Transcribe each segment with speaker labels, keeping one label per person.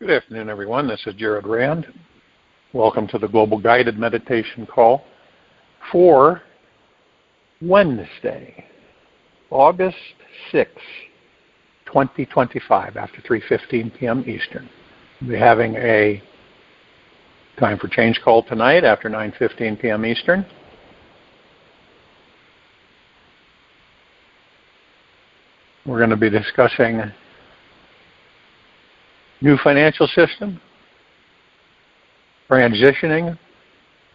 Speaker 1: Good afternoon, everyone. This is Jared Rand. Welcome to the Global Guided Meditation Call for Wednesday, August 6, 2025, after 3:15 p.m. Eastern. We'll be having a time for change call tonight after 9:15 p.m. Eastern. We're going to be discussing new financial system, transitioning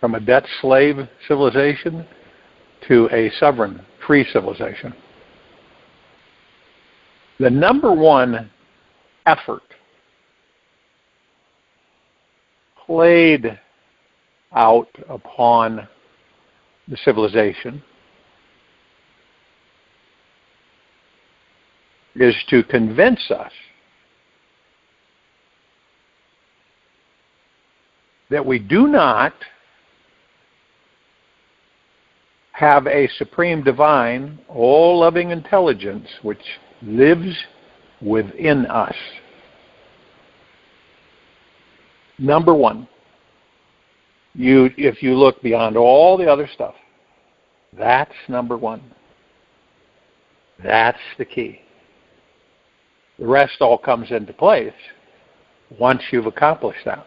Speaker 1: from a debt-slave civilization to a sovereign, free civilization. The number one effort played out upon the civilization is to convince us that we do not have a supreme divine, all-loving intelligence which lives within us. Number one, if you look beyond all the other stuff, that's number one. That's the key. The rest all comes into place once you've accomplished that.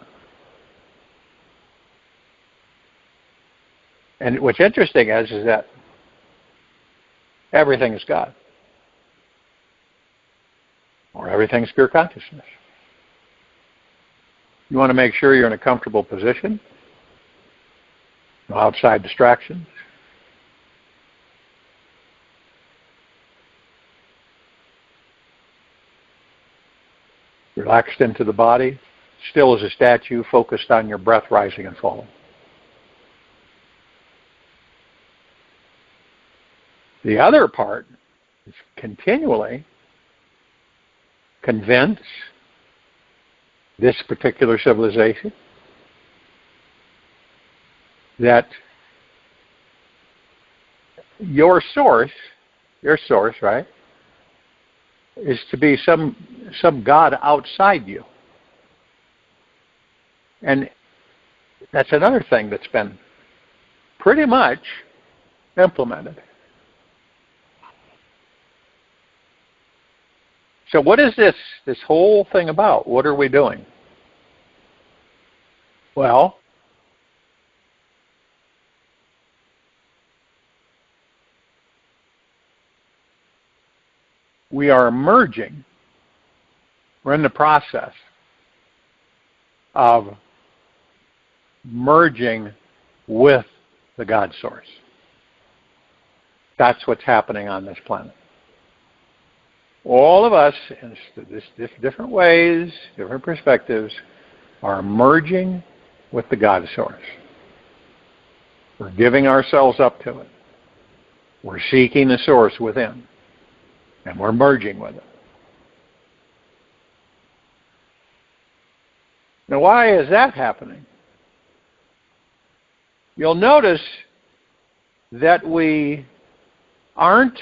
Speaker 1: And what's interesting is that everything is God. Or everything is pure consciousness. You want to make sure you're in a comfortable position. No outside distractions. Relaxed into the body. Still as a statue, focused on your breath rising and falling. The other part is continually convince this particular civilization that your source, right, is to be some God outside you. And that's another thing that's been pretty much implemented. So what is this whole thing about? What are we doing? Well, we are merging. We're in the process of merging with the God source. That's what's happening on this planet. All of us, in different ways, different perspectives, are merging with the God source. We're giving ourselves up to it. We're seeking the source within. And we're merging with it. Now, why is that happening? You'll notice that we aren't,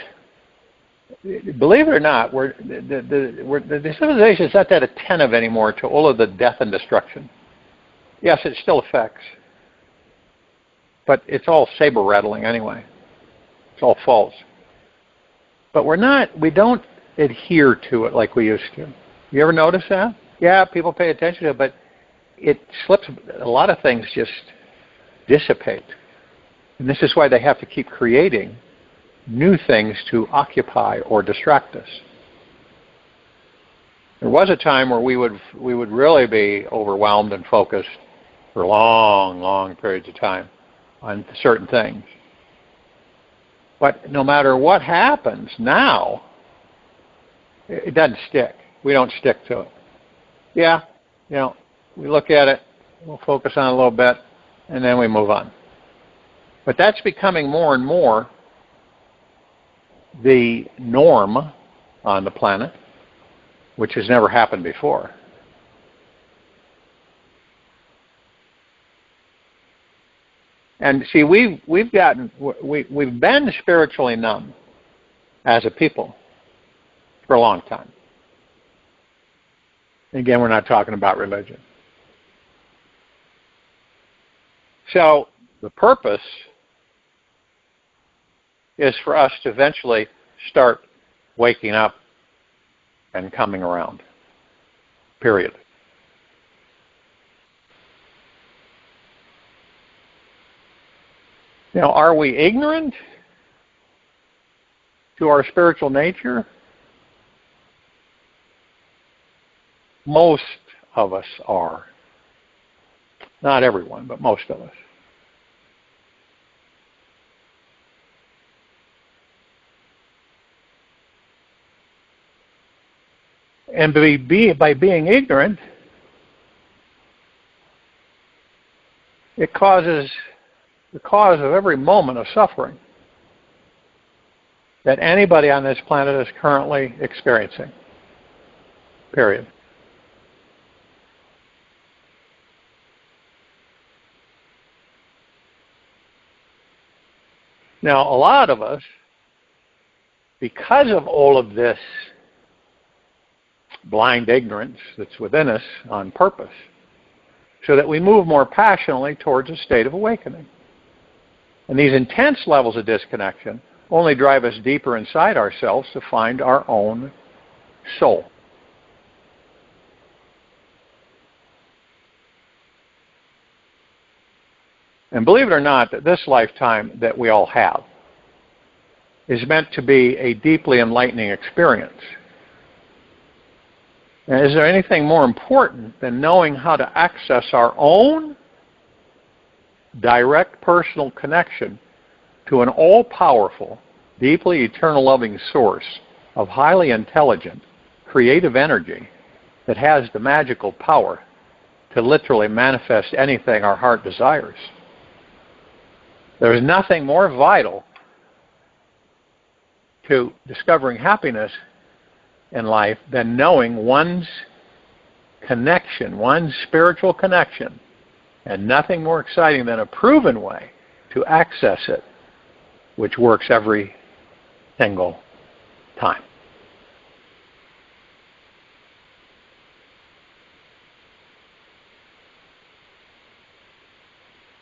Speaker 1: believe it or not, the civilization is not that attentive anymore to all of the death and destruction. Yes, it still affects. But it's all saber-rattling anyway. It's all false. But we don't adhere to it like we used to. You ever notice that? Yeah, people pay attention to it, but it slips. A lot of things just dissipate. And this is why they have to keep creating new things to occupy or distract us. There was a time where we would really be overwhelmed and focused for long, long periods of time on certain things. But no matter what happens now, it doesn't stick. We don't stick to it. Yeah, we look at it, we'll focus on it a little bit, and then we move on. But that's becoming more and more the norm on the planet, which has never happened before. And see, we've been spiritually numb as a people for a long time. Again, we're not talking about religion. So the purpose is for us to eventually start waking up and coming around. Period. Now, are we ignorant to our spiritual nature? Most of us are. Not everyone, but most of us. And by being ignorant, it causes the cause of every moment of suffering that anybody on this planet is currently experiencing. Period. Now, a lot of us, because of all of this blind ignorance that's within us on purpose, so that we move more passionately towards a state of awakening. And these intense levels of disconnection only drive us deeper inside ourselves to find our own soul. And believe it or not, that this lifetime that we all have is meant to be a deeply enlightening experience. And is there anything more important than knowing how to access our own direct personal connection to an all-powerful, deeply eternal loving source of highly intelligent, creative energy that has the magical power to literally manifest anything our heart desires? There is nothing more vital to discovering happiness in life than knowing one's connection, one's spiritual connection, and nothing more exciting than a proven way to access it, which works every single time.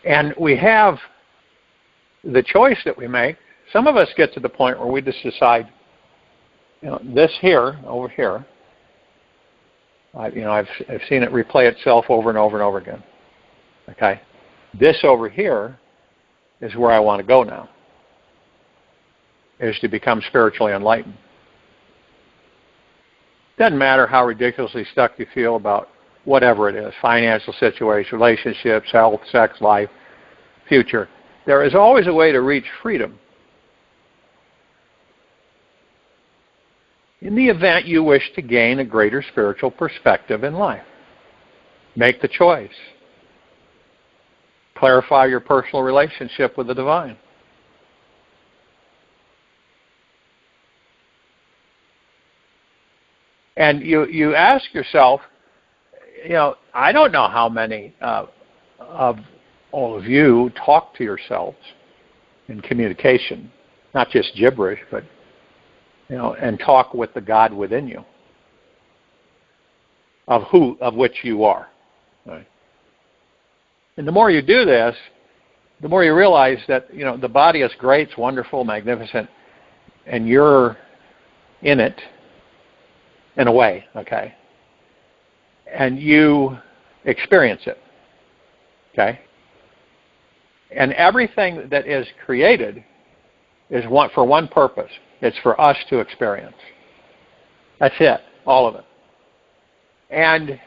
Speaker 1: And we have the choice that we make. Some of us get to the point where we just decide, this here, over here, I've seen it replay itself over and over and over again. Okay? This over here is where I want to go now, is to become spiritually enlightened. Doesn't matter how ridiculously stuck you feel about whatever it is, financial situation, relationships, health, sex, life, future. There is always a way to reach freedom in the event you wish to gain a greater spiritual perspective in life. Make the choice. Clarify your personal relationship with the divine. And you ask yourself, I don't know how many of all of you talk to yourselves in communication, not just gibberish, but and talk with the God within you, of which you are. Right? And the more you do this, the more you realize that the body is great, it's wonderful, magnificent, and you're in it in a way, okay? And you experience it, okay? And everything that is created is for one purpose. It's for us to experience. That's it, all of it. And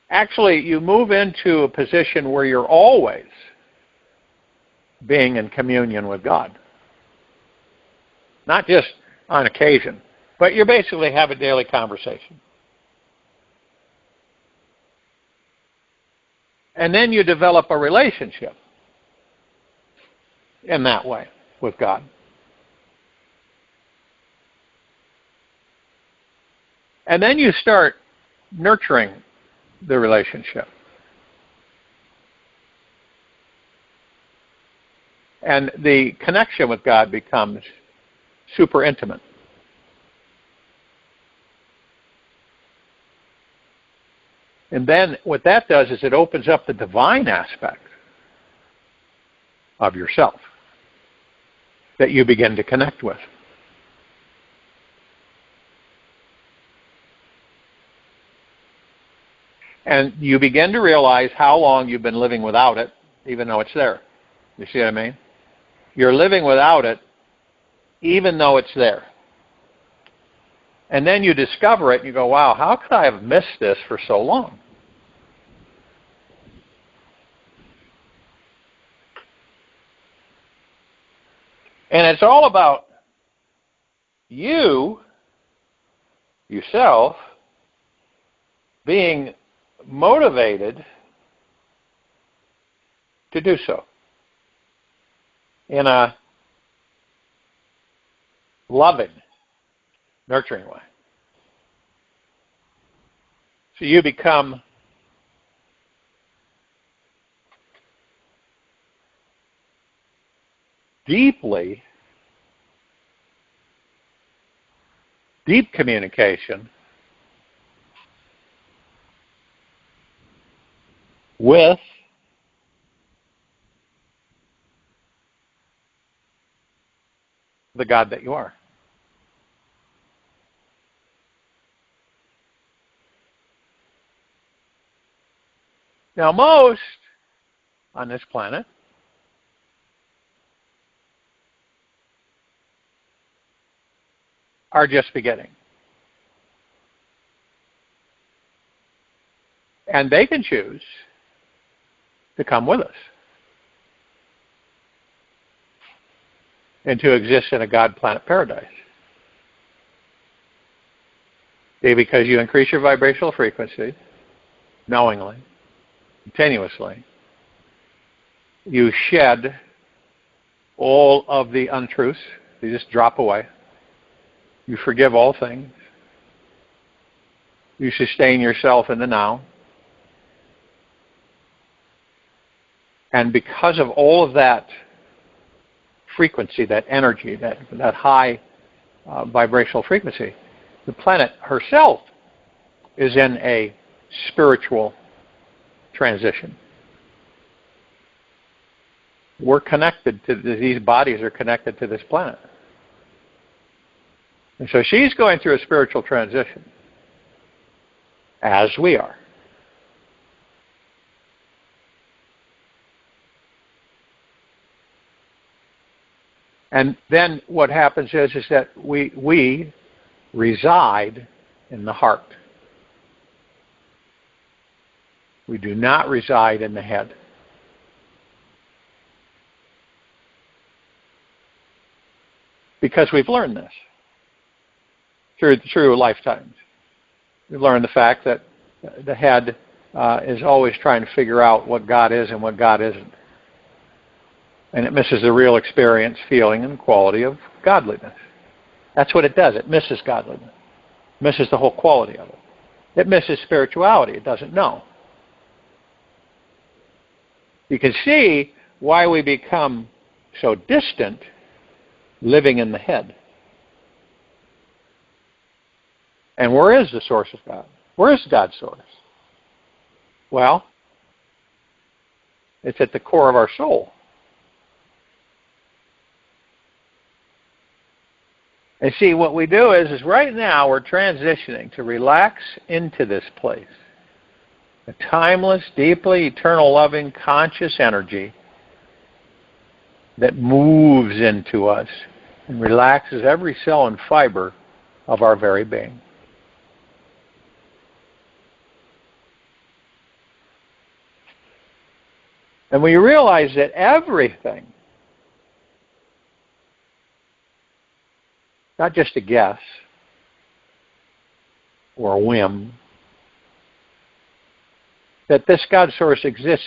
Speaker 1: actually, you move into a position where you're always being in communion with God. Not just on occasion, but you basically have a daily conversation. And then you develop a relationship in that way with God. And then you start nurturing the relationship. And the connection with God becomes super intimate. And then what that does is it opens up the divine aspect of yourself that you begin to connect with. And you begin to realize how long you've been living without it, even though it's there. You see what I mean? You're living without it, even though it's there. And then you discover it and you go, wow, how could I have missed this for so long? And it's all about you, yourself, being motivated to do so in a loving, nurturing way. So you become deep communication with the God that you are. Now, most on this planet are just beginning. And they can choose to come with us and to exist in a God-planet paradise. Because you increase your vibrational frequency knowingly, continuously. You shed all of the untruths. They just drop away. You forgive all things. You sustain yourself in the now. And because of all of that frequency, that energy, that high vibrational frequency, the planet herself is in a spiritual transition. We're connected to, these bodies are connected to this planet. And so she's going through a spiritual transition, as we are. And then what happens is that we reside in the heart. We do not reside in the head. Because we've learned this through lifetimes. We've learned the fact that the head is always trying to figure out what God is and what God isn't. And it misses the real experience, feeling, and quality of godliness. That's what it does. It misses godliness. It misses the whole quality of it. It misses spirituality. It doesn't know. You can see why we become so distant living in the head. And where is the source of God? Where is God's source? Well, it's at the core of our soul. And see, what we do is right now we're transitioning to relax into this place. A timeless, deeply eternal, loving, conscious energy that moves into us and relaxes every cell and fiber of our very being. And we realize that everything, not just a guess or a whim, that this God source exists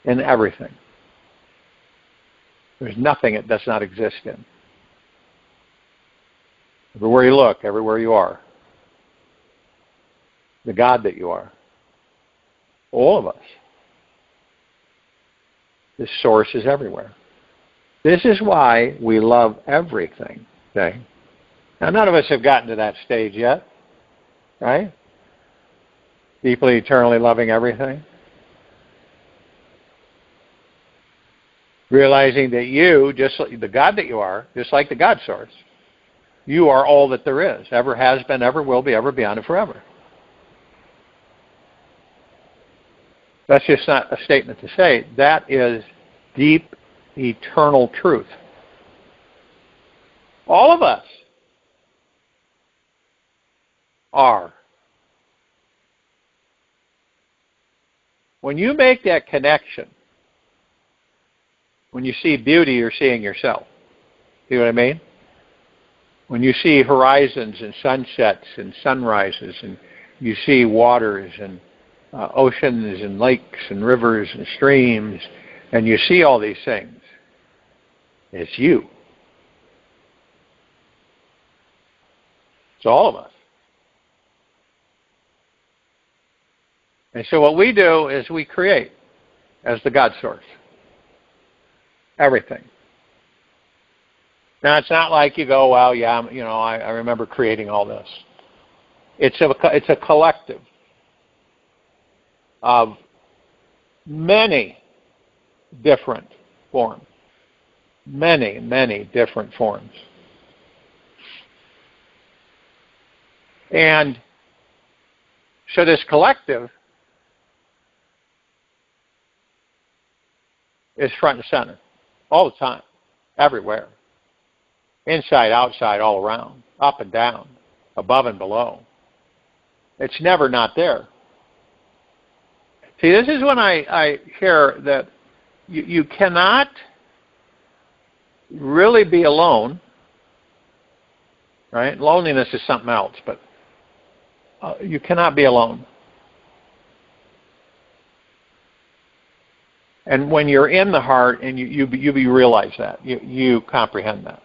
Speaker 1: in everything. There's nothing it does not exist in. Everywhere you look, everywhere you are, the God that you are, all of us, this source is everywhere. This is why we love everything. Okay? Now, none of us have gotten to that stage yet, right? deeply, eternally loving everything. Realizing that you, just like the God that you are, just like the God source, you are all that there is, ever has been, ever will be, ever beyond, and forever. That's just not a statement to say. That is deep, eternal truth. All of us are. When you make that connection, when you see beauty, you're seeing yourself. See what I mean? When you see horizons and sunsets and sunrises, and you see waters and oceans and lakes and rivers and streams, and you see all these things, it's you. It's all of us. And so what we do is we create as the God source. Everything. Now, it's not like you go, well, yeah, I remember creating all this. It's a collective of many different forms. Many, many different forms. And so this collective is front and center all the time, everywhere. Inside, outside, all around, up and down, above and below. It's never not there. See, this is when I hear that you cannot really be alone, right? Loneliness is something else, but you cannot be alone. And when you're in the heart and you realize that, you comprehend that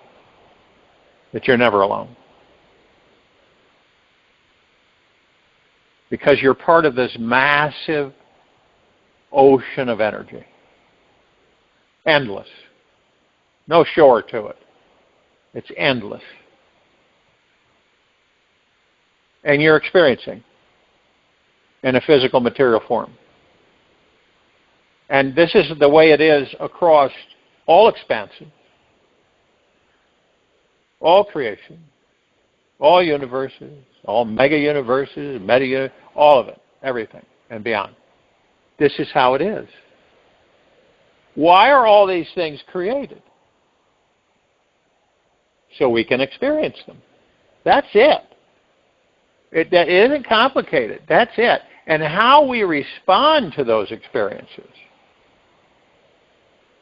Speaker 1: you're never alone. Because you're part of this massive ocean of energy. Endless. No shore to it. It's endless. And you're experiencing in a physical material form. And this is the way it is across all expansion, all creation, all universes, all mega-universes, meta-universes, all of it, everything, and beyond. This is how it is. Why are all these things created? So we can experience them. That's it. It isn't complicated. That's it. And how we respond to those experiences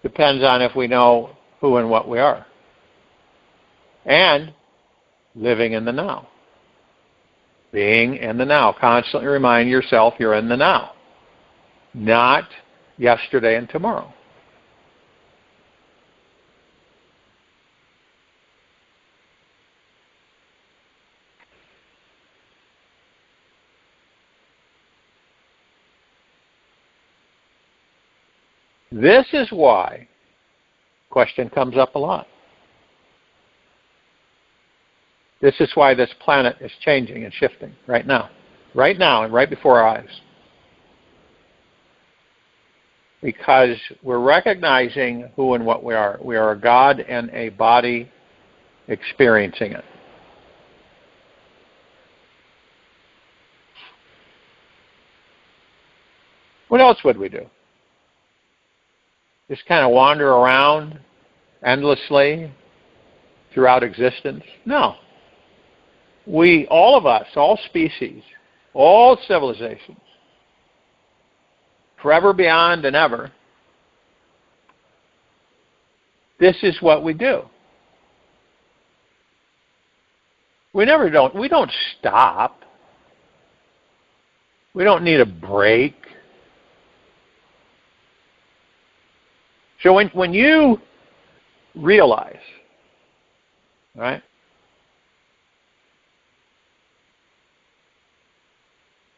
Speaker 1: depends on if we know who and what we are. And living in the now. Being in the now. Constantly remind yourself you're in the now. Not yesterday and tomorrow. This is why question comes up a lot. This is why this planet is changing and shifting right now. Right now and right before our eyes. Because we're recognizing who and what we are. We are a God and a body experiencing it. What else would we do? Just kind of wander around endlessly throughout existence? No. We, all of us, all species, all civilizations, forever, beyond, and ever, this is what we do. We don't stop. We don't need a break. So when you realize, right,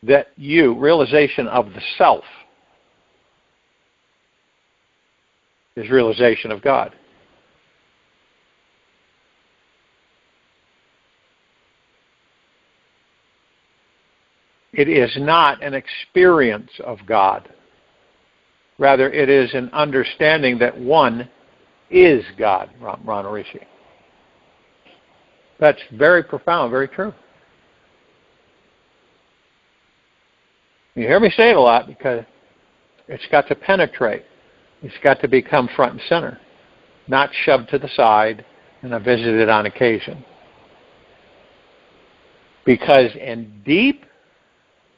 Speaker 1: that realization of the self is realization of God. It is not an experience of God. Rather, it is an understanding that one is God, Ron Rishi. That's very profound, very true. You hear me say it a lot because it's got to penetrate. It's got to become front and center, not shoved to the side and visited on occasion. Because in deep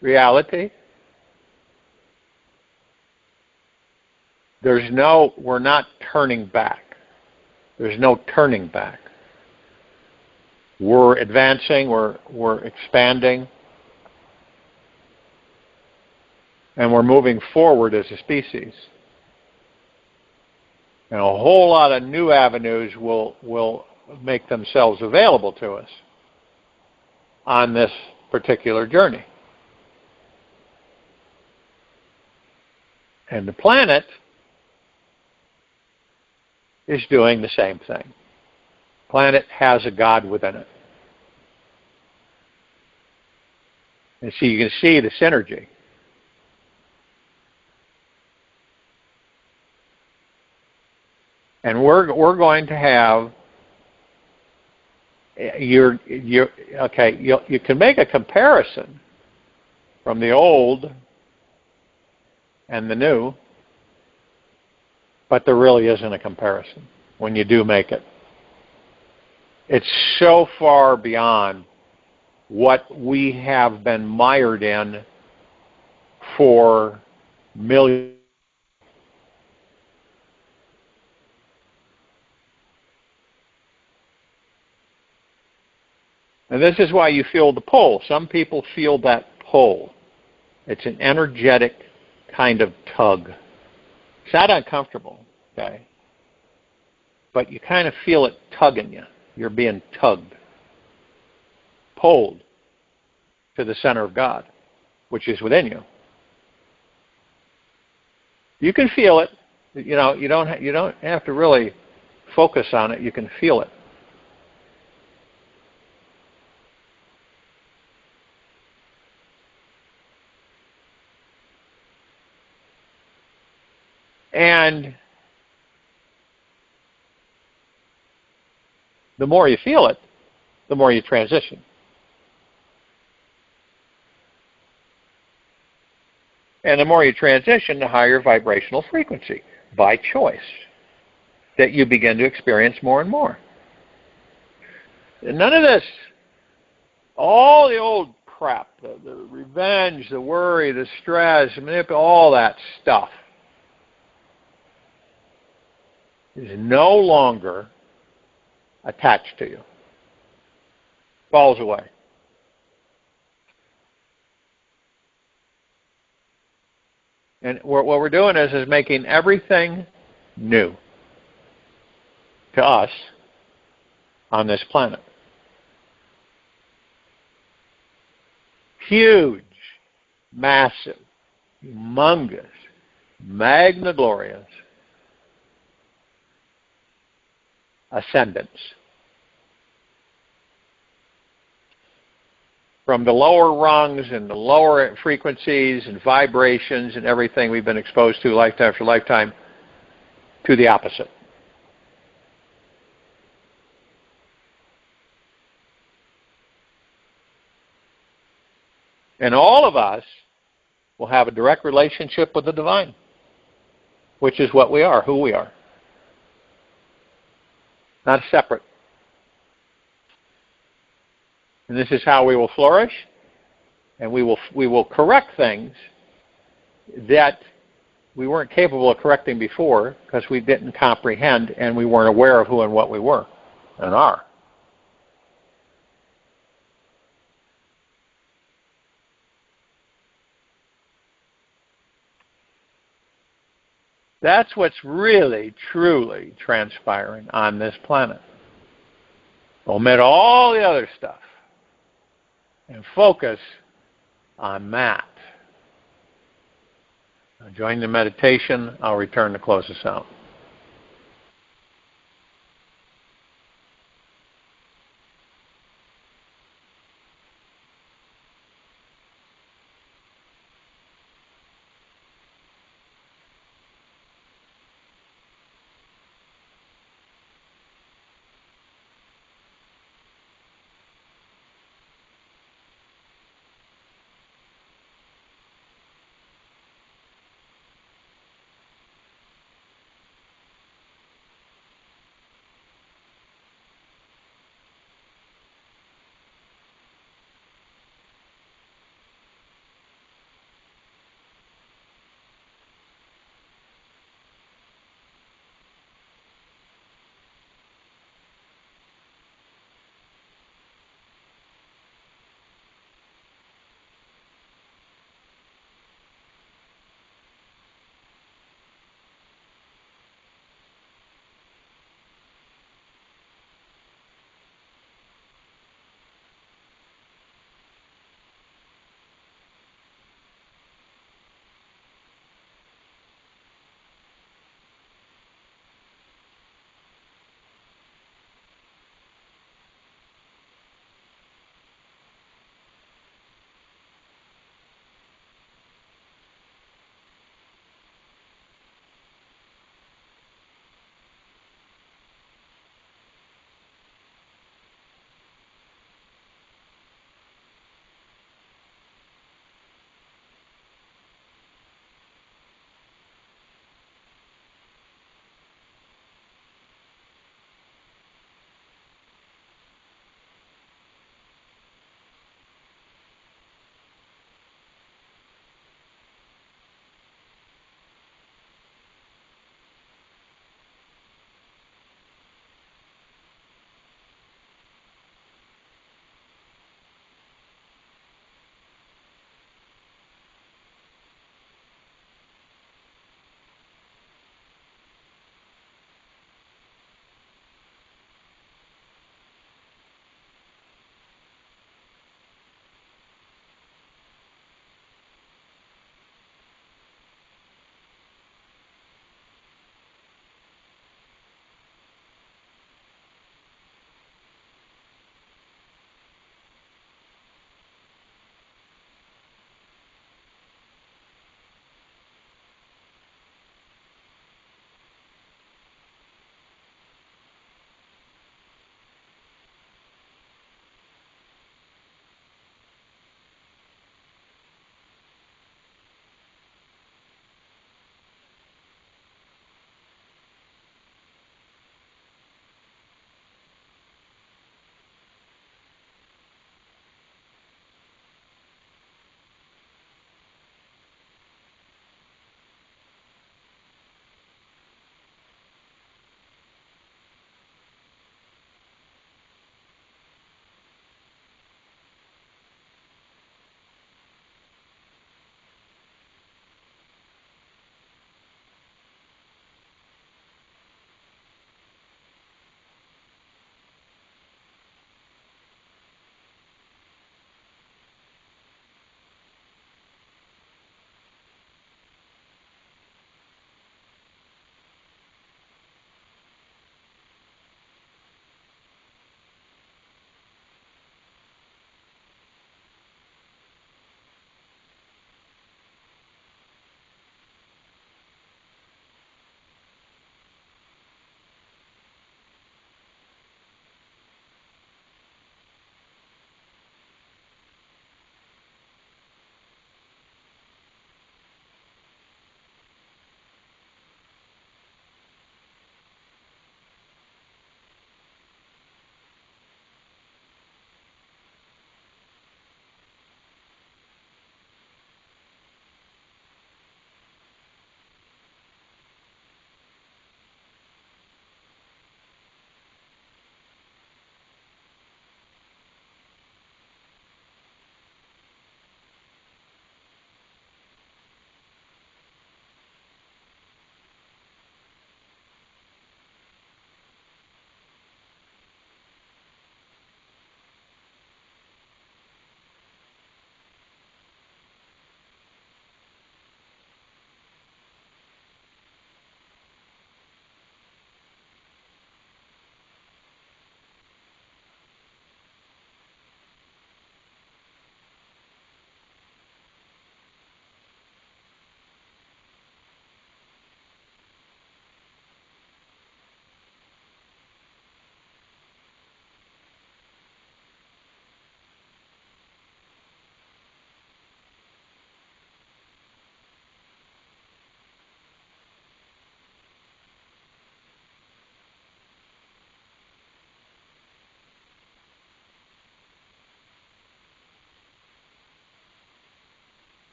Speaker 1: reality, we're not turning back. There's no turning back. We're advancing, we're expanding, and we're moving forward as a species. And a whole lot of new avenues will make themselves available to us on this particular journey. And the planet is doing the same thing. The planet has a God within it. And so you can see the synergy. And we're going to have you can make a comparison from the old and the new, but there really isn't a comparison when you do make it. It's so far beyond what we have been mired in for millions. And this is why you feel the pull. Some people feel that pull. It's an energetic kind of tug. It's not uncomfortable, okay? But you kind of feel it tugging you. You're being tugged, pulled to the center of God, which is within you. You can feel it. You know, you don't have to really focus on it. You can feel it. And the more you feel it, the more you transition. And the more you transition, the higher vibrational frequency, by choice, that you begin to experience more and more. And none of this, all the old crap, the revenge, the worry, the stress, all that stuff, is no longer attached to you. Falls away. And what we're doing is making everything new to us on this planet. Huge, massive, humongous, magna-glorious ascendance. From the lower rungs and the lower frequencies and vibrations and everything we've been exposed to lifetime after lifetime, to the opposite. And all of us will have a direct relationship with the divine, which is what we are, who we are. Not separate. And this is how we will flourish, and we will correct things that we weren't capable of correcting before because we didn't comprehend and we weren't aware of who and what we were and are. That's what's really, truly transpiring on this planet. Omit all the other stuff and focus on that. Now join the meditation. I'll return to close this out.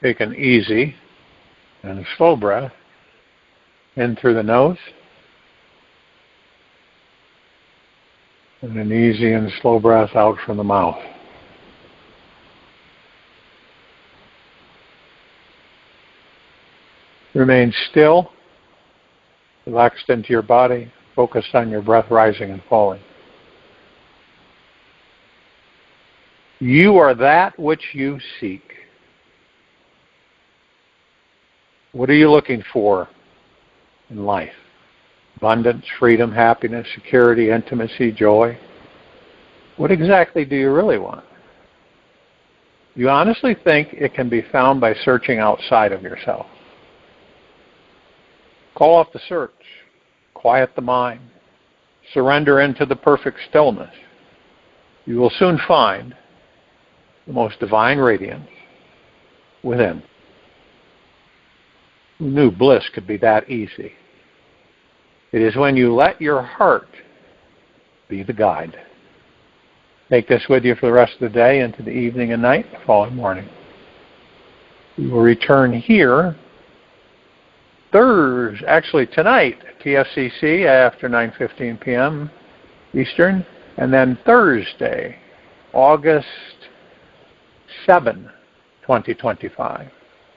Speaker 1: Take an easy and a slow breath in through the nose, and an easy and slow breath out from the mouth. Remain still, relaxed into your body, focused on your breath rising and falling. You are that which you seek. What are you looking for in life? Abundance, freedom, happiness, security, intimacy, joy. What exactly do you really want? You honestly think it can be found by searching outside of yourself? Call off the search. Quiet the mind. Surrender into the perfect stillness. You will soon find the most divine radiance within. Who knew bliss could be that easy? It is when you let your heart be the guide. Take this with you for the rest of the day, into the evening and night, the following morning. We will return here tonight, TFCC, after 9:15 p.m. Eastern, and then Thursday, August 7, 2025,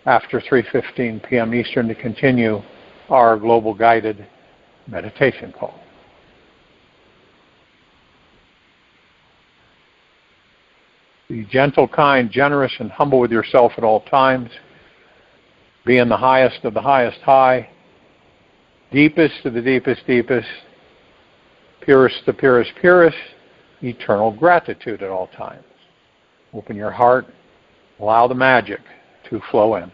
Speaker 1: after 3:15 p.m. Eastern, to continue our global guided meditation call. Be gentle, kind, generous, and humble with yourself at all times. Be in the highest of the highest high, deepest of the deepest deepest, purest the purest purest, eternal gratitude at all times. Open your heart, allow the magic to flow in.